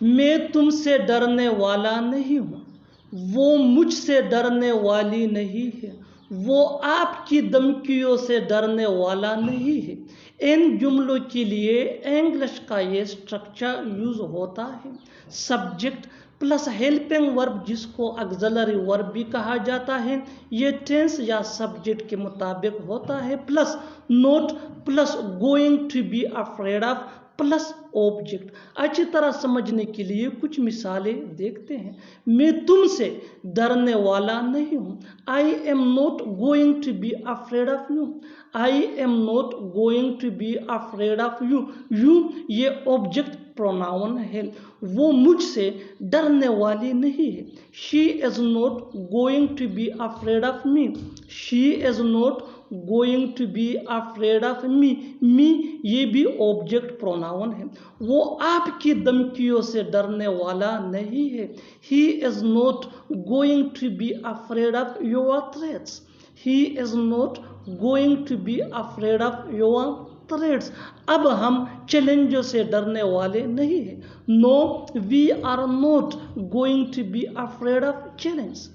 मैं तुमसे डरने वाला नहीं हूँ, वो मुझसे डरने वाली नहीं है, वो आपकी धमकियों से डरने वाला नहीं है। इन जुमलों के लिए इंग्लिश का ये स्ट्रक्चर यूज होता है। सब्जेक्ट प्लस हेल्पिंग वर्ब, जिसको ऑक्सिलरी वर्ब भी कहा जाता है, ये टेंस या सब्जेक्ट के मुताबिक होता है, plus not plus going to be afraid of plus object. अच्छी तरह समझने के लिए कुछ मिसालें देखते हैं। मैं तुमसे डरने वाला नहीं हूँ। I am not going to be afraid of you. I am not going to be afraid of you. You ये ऑब्जेक्ट प्रोनाउन है। वो मुझसे डरने वाली नहीं है। She is not going to be afraid of me. She is not going to be afraid of me. Me ये भी ऑब्जेक्ट प्रोनाउन है। वो आपकी धमकियों से डरने वाला नहीं है। He is not going to be afraid of your threats. He is not going to be afraid of your threats. अब हम चैलेंजों से डरने वाले नहीं हैं। No we are not going to be afraid of challenge.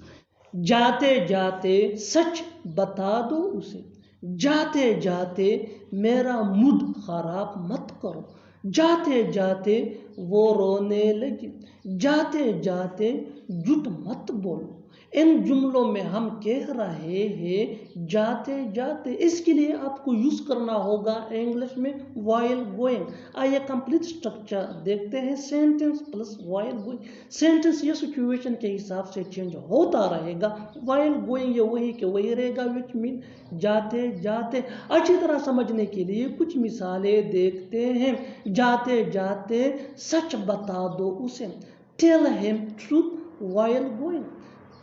जाते जाते सच बता दो उसे। जाते जाते मेरा मूड खराब मत करो। जाते जाते वो रोने लगी। जाते जाते झूठ मत बोलो। इन जुमलों में हम कह रहे हैं जाते जाते, इसके लिए आपको यूज करना होगा इंग्लिश में व्हाइल गोइंग। आइए कंप्लीट स्ट्रक्चर देखते हैं। Sentence plus while going. Sentence ये सिचुएशन के हिसाब से चेंज होता रहेगा। व्हाइल गोइंग ये वही के वही रहेगा, विच मीन जाते जाते। अच्छी तरह समझने के लिए कुछ मिसालें देखते हैं। जाते जाते सच बता दो उसे। Tell him truth while going.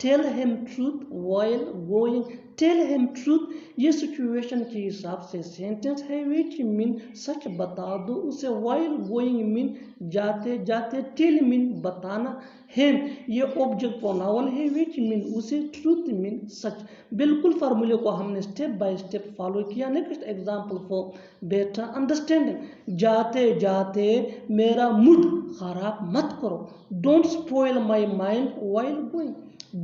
Tell him truth while going. Tell him truth ये सिचुएशन के हिसाब से सेंटेंस है, विच मीन सच बता दो उसे। व्हाइल गोइंग मीन जाते जाते। टेल मीन बताना। हिम ये ऑब्जेक्ट प्रोनाउन है, विच मीन उसे। ट्रूथ मीन सच। बिल्कुल फार्मूले को हमने स्टेप बाय स्टेप फॉलो किया। Next example for better understanding. जाते जाते मेरा मूड खराब मत करो। Don't spoil my mind while going.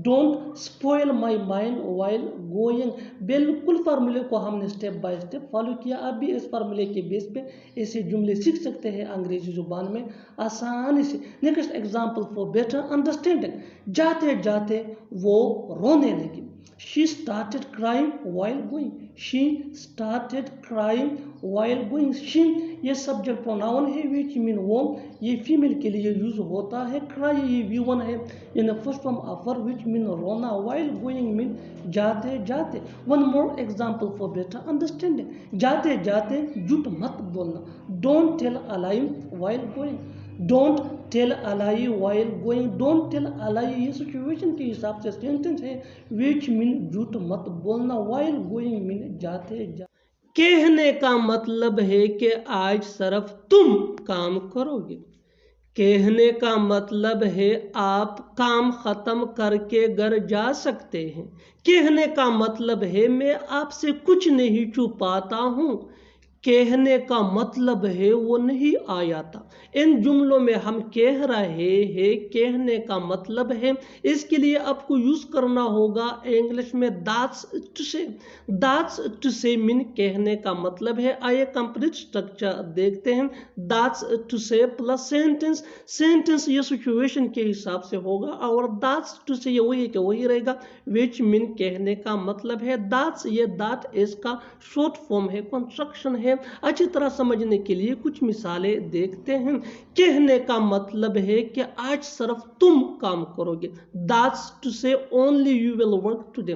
Don't spoil my mind while going. बिल्कुल फार्मूले को हमने स्टेप बाय स्टेप फॉलो किया। अब भी इस फार्मूले के बेस पे ऐसे जुमले सीख सकते हैं अंग्रेजी जुबान में आसानी से। Next example for better understanding. जाते जाते वो रोने लगी। She started crying while going. She started crying while going. She ये सब्जेक्ट प्रोनाउन है, विच मीन वो, ये फीमेल के लिए यूज होता है। क्राई ये V1 है, in first form of verb, which mean रोना। while going मीन जाते जाते। One more example for better understanding. जाते जाते झूठ मत बोलना। Don't tell a lie while going। Don't tell a lie while going. Don't tell a lie ये situation के हिसाब से सेंटेंस है, विच मीन झूठ मत बोलना। व्हाइल गोइंग मीन जाते जाते। कहने का मतलब है कि आज सिर्फ तुम काम करोगे। कहने का मतलब है आप काम खत्म करके घर जा सकते हैं। कहने का मतलब है मैं आपसे कुछ नहीं छुपाता हूँ। कहने का मतलब है वो नहीं आया था। इन जुमलों में हम कह रहे हैं कहने का मतलब है, इसके लिए आपको यूज करना होगा इंग्लिश में दैट्स टू से। दैट्स टू से मीन कहने का मतलब है। आइए कंप्लीट स्ट्रक्चर देखते हैं। दैट्स टू से प्लस सेंटेंस। सेंटेंस ये सिचुएशन के हिसाब से होगा और दैट्स टू से ये वही के वही रहेगा, विच मीन कहने का मतलब है। दैट्स ये दैट इसका शॉर्ट फॉर्म है, कंस्ट्रक्शन है। अच्छी तरह समझने के लिए कुछ मिसालें देखते हैं। कहने का मतलब है कि आज सिर्फ तुम काम करोगे। That's to say only you will work today.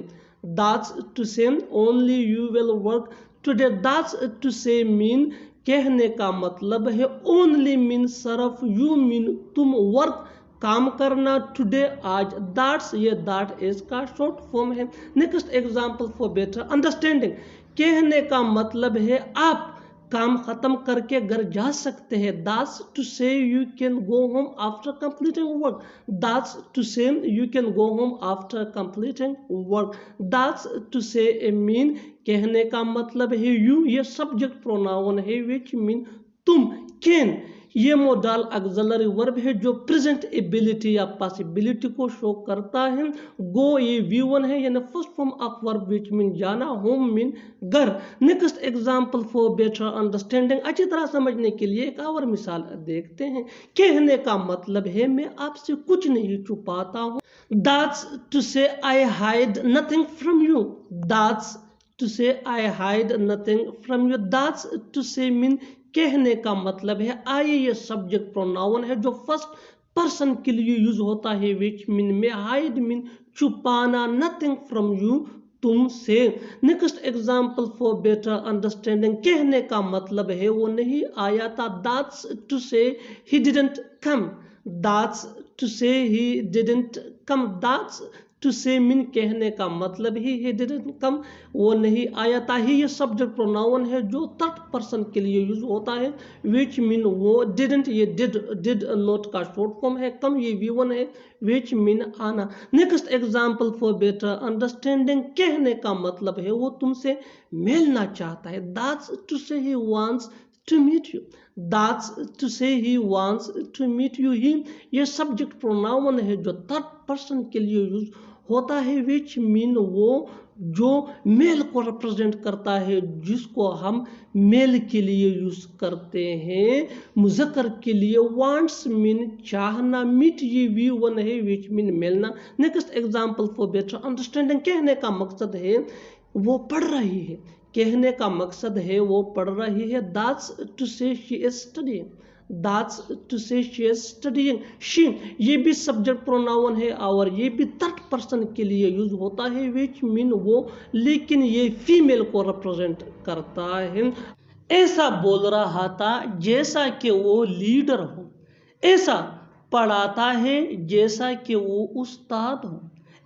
That's to say only you will work today. That's to say mean कहने का मतलब है। ओनली मीन सिर्फ, यू मीन तुम, वर्क काम करना, टुडे आज। दैट्स ये दैट इसका शॉर्ट फॉर्म है। Next example for better understanding. कहने का मतलब है आप काम खत्म करके घर जा सकते हैं। That's to say you can go home after completing work. That's to say you can go home after completing work. That's to say mean कहने का मतलब है यू, ये सब्जेक्ट प्रोनाउन है, विच मीन तुम। कैन ये मोडाल ऑक्सिलरी वर्ब है जो प्रेजेंट एबिलिटी या पॉसिबिलिटी को शो करता है। गो ये V1 है यानी first form of verb which mean जाना, होम मीन घर। Next example for better understanding, अच्छी तरह समझने के लिए एक और मिसाल देखते हैं। कहने का मतलब है मैं आपसे कुछ नहीं छुपाता हूँ। That's to say I hide nothing from you. That's to say I hide nothing from you. That's to say mean कहने का मतलब है। आई ये सब्जेक्ट प्रोनाउन है जो फर्स्ट पर्सन के लिए यूज होता है, विच मीन में, हाइड मीन छुपाना, नथिंग फ्रॉम यू तुमसे। Next example for better understanding, कहने का मतलब है वो नहीं आया था। That's to say he didn't come. That's to say he didn't come. That's to say mean कहने का मतलब ही डिडंट कम, वो नहीं आया था। ही ये सब्जेक्ट प्रोनाउन है जो थर्ड पर्सन के लिए यूज होता है, विच मीन वो। डिडंट ये डिड नॉट का शॉर्ट फॉर्म है। कम ये V1 है, विच मीन आना। Next example for better understanding, कहने का मतलब है वो तुमसे मिलना चाहता है। That's to say he wants to meet you. That's to say he wants to meet you. He ये सब्जेक्ट प्रोनाउन है जो थर्ड पर्सन के लिए यूज होता है, विच मीन वो जो मेल को रिप्रेजेंट करता है, जिसको हम मेल के लिए यूज करते हैं। मुज़क्कर के लिए वांट्स मीन चाहना, मीट ये V1 है, विच मीन मिलना। Next example for better understanding, कहने का मकसद है वो पढ़ रही है। कहने का मकसद है वो पढ़ रही है। That's to say she is studying. That's to say she is studying. She ये भी सब्जेक्ट प्रोनाउन है और ये भी थर्ड पर्सन के लिए यूज होता है, विच मीन वो, लेकिन ये फीमेल को रिप्रेजेंट करता है। ऐसा बोल रहा था जैसा कि वो लीडर हो। ऐसा पढ़ाता है जैसा कि वो उस्ताद हो।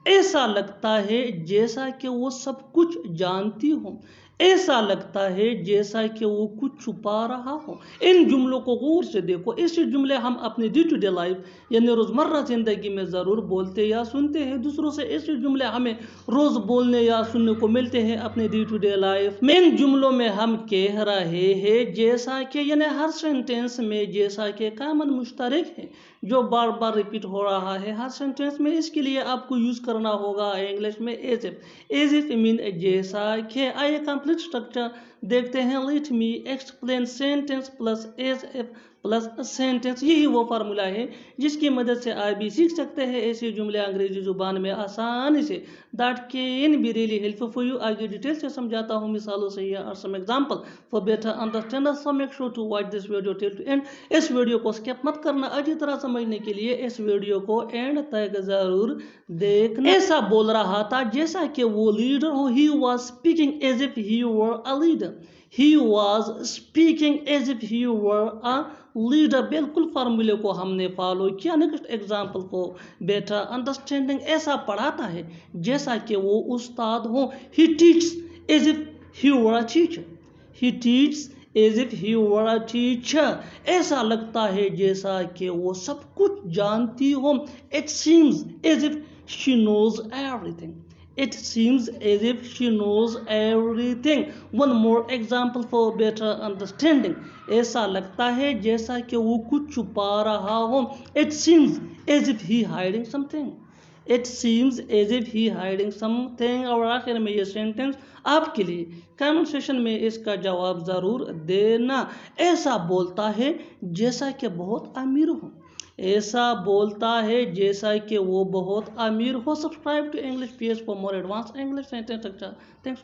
ऐसा लगता है जैसा कि वो सब कुछ जानती हो। ऐसा लगता है जैसा कि वो कुछ छुपा रहा हो। इन जुमलों को गौर से देखो। ऐसे जुमले हम अपनी डे टू डे लाइफ यानी रोज़मर्रा ज़िंदगी में ज़रूर बोलते या सुनते हैं दूसरों से। ऐसे जुमले हमें रोज़ बोलने या सुनने को मिलते हैं अपने डे टू डे लाइफ में। इन जुमलों में हम कह रहे हैं जैसा कि, यानी हर सेंटेंस में जैसा कि कॉमन मुश्तरक है जो बार बार रिपीट हो रहा है हर सेंटेंस में। इसके लिए आपको यूज करना होगा इंग्लिश में as if. As if mean जैसा कि। आइए कंप्लीट स्ट्रक्चर देखते हैं। Let me explain sentence plus as if plus sentence, यही वो फार्मूला है जिसकी मदद से आप भी सीख सकते हैं ऐसे जुमले अंग्रेजी जुबान में आसानी से। That can be really helpful for you. आगे डिटेल से समझाता हूँ मिसालों से या some example for better understanding. So make sure to watch this video till to end. इस वीडियो को स्किप मत करना। अच्छी तरह समझने के लिए इस वीडियो को एंड तक जरूर देखना। ऐसा बोल रहा था जैसा कि वो लीडर हो। He was speaking as if he were a leader. He was speaking as if he were a leader। बिल्कुल फार्मूले को हमने फॉलो किया। नेक्स्ट एग्जांपल को बेटर अंडरस्टैंडिंग, ऐसा पढ़ाता है जैसा कि वो उस्ताद हो। He teaches as if he were a teacher। He teaches as if he were a teacher। ऐसा लगता है जैसा कि वो सब कुछ जानती हो। It seems as if she knows everything। It seems as if she knows everything। One more example for better understanding, ऐसा लगता है जैसा कि वो कुछ छुपा रहा हो। It seems as if he hiding something। It seems as if he hiding something। और आखिर में ये सेंटेंस आपके लिए कमेंट सेक्शन में इसका जवाब ज़रूर देना। ऐसा बोलता है जैसा कि बहुत अमीर हो। ऐसा बोलता है जैसा कि वो बहुत अमीर हो। Subscribe to English page for more advance English sentence structure. Thanks.